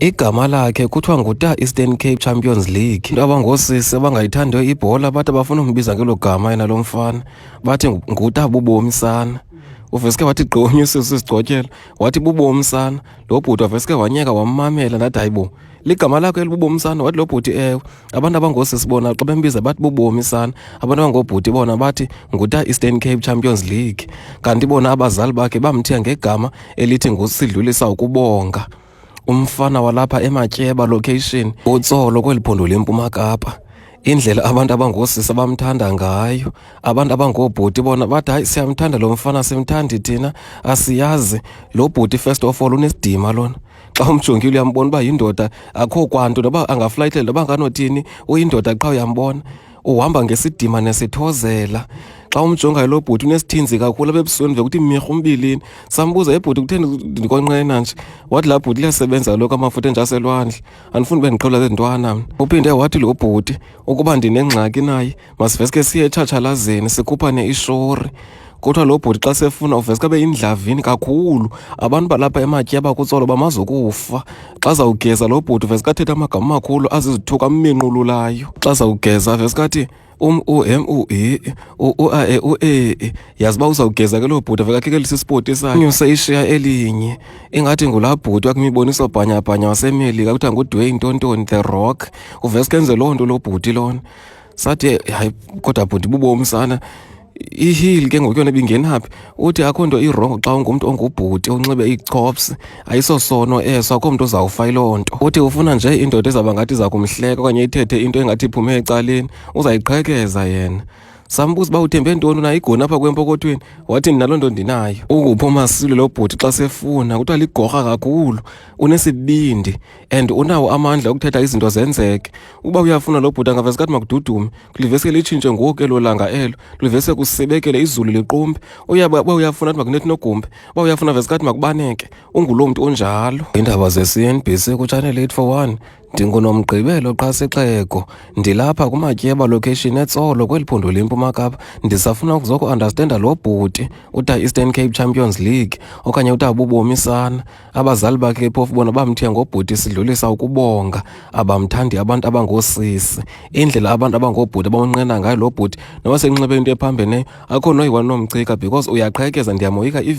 Igama lakhe kuthiwa nguta Eastern Cape Champions League. Into abangoosisi abangayithandiyo ibhola bathi bafuna umbiza ngelo gama yena lo mfana, bathi nguta bubomi sana. Uveske wathi gqonye usisi sigcotyela, wathi bubomi sana. Lo bhuti waveske wanyeka wammamela ndathi hayibo, ligama lakho elibubomi sana? Wathi lo bhuti ewe. Abantu abangoosisi bona xa bembiza bathi bubomi sana, abantu abangobhuti bona bathi nguta Eastern Cape Champions League. Kanti bona abazali bakhe bamthiya ngegama elithi ngusidlulisa ukubonga. Umfana walapha eMatyeba location, uTsolo kweli phondo leMpuma Kapa. Indlela abantu abangoosisi abamthanda ngayo, abantu abangoobhuti bona bathi hayi siyamthanda lo mfana, simthandi thina, asiyazi. Lo bhuti first of all unesidima lona. Xa umjongile uyambona uba yindoda, akho kwanto noba angaflayithela noba nganothini, uyindoda qha uyambona. Uhamba ngesidima nesithozela. Xa umjongayo lo bhuti unesithinzi kakhulu apha ebusweni vekuthi mirhu umbilini. Sambuza ibhuti kutheni ndikonqena nje. Wathi laa bhuti liyasebenza lokho amafutha enje aselwandle, andifuni ube ndiqhawula zezintwana mna. Uphinde wathi lo bhuti ukuba ndinengxaki naye masiveske siye etshatshalazeni sikhuphane ishori. Kuthiwa lo bhuti xa sefuna uveske abe yindlavini kakhulu. Abantu balapha eMatyeba kuTsolo bamazokufa. Xa zawugeza lo bhuti uveske athethe amagama amakhulu azizithuko amminqululayo. Xa zawugeza veske athi yazi uba uzawugeza ke lo bhuti aveka khekelisa ispoti sakhe nyuse ishiya elinye. Ingathi ngulaa bhuti wakumiboniso bhanyabhanya wasemelika kuthiwa nguDwayne Tontoni The Rock. Uveske enze loo nto lo bhuti lona. Sathi hayi kodwa bhuti bubomi sana. Ihili ke ngoku yona ibingenaphi? Uthi akho nto irongo xa ungumntu ongubhuti unxibe iichops, ayisosono eso, akho mntu uzawufa yiloo nto. Uthi ufuna nje indoda ezawuba ngathi iza kumhleka okanye ithethe into engathi iphume ecaleni, uzayiqhekeza yena. Sambuza uba uthembe ntoni unayo igoni apha kwempokothweni, wathi naloo nto ndinayo. Ukuphi uMasilo lo bhuti xa sefuna, kuthiwa ligorha kakhulu, unesibindi and unawo amandla okuthetha izinto zenzeke. Uba uyafuna lo bhuti angavese kathi makududume, liveske litshintshe ngoku elo langa elo, livese kusibekele izulu liqumbe. Uba uyafuna athi makunethi nogumbe, uba uyafuna vese kathi makubaneke, unguloo mntu onjalo. Iindaba ze-CNBC kuChannel 841, ndinguNomgqibelo xa sixeko, ndilapha kuMatyeba location eTsolo kweli phondo leMpuma Kapa. Ndisafuna ukuzoku-andastenda lo bhuti uta Eastern Cape Champions League okanye uta bubomi sana. Abazali bakhe phofu bona bamthiya ngobhuti sidlulisa ukubonga, abamthandi abantu abangoosisi. Indlela abantu abangoobhuti abamnqena ngayo lo bhuti noba senxebe into ephambeneyo akho noyiwa nomchika because uyaqhekeza, ndiyamoyika even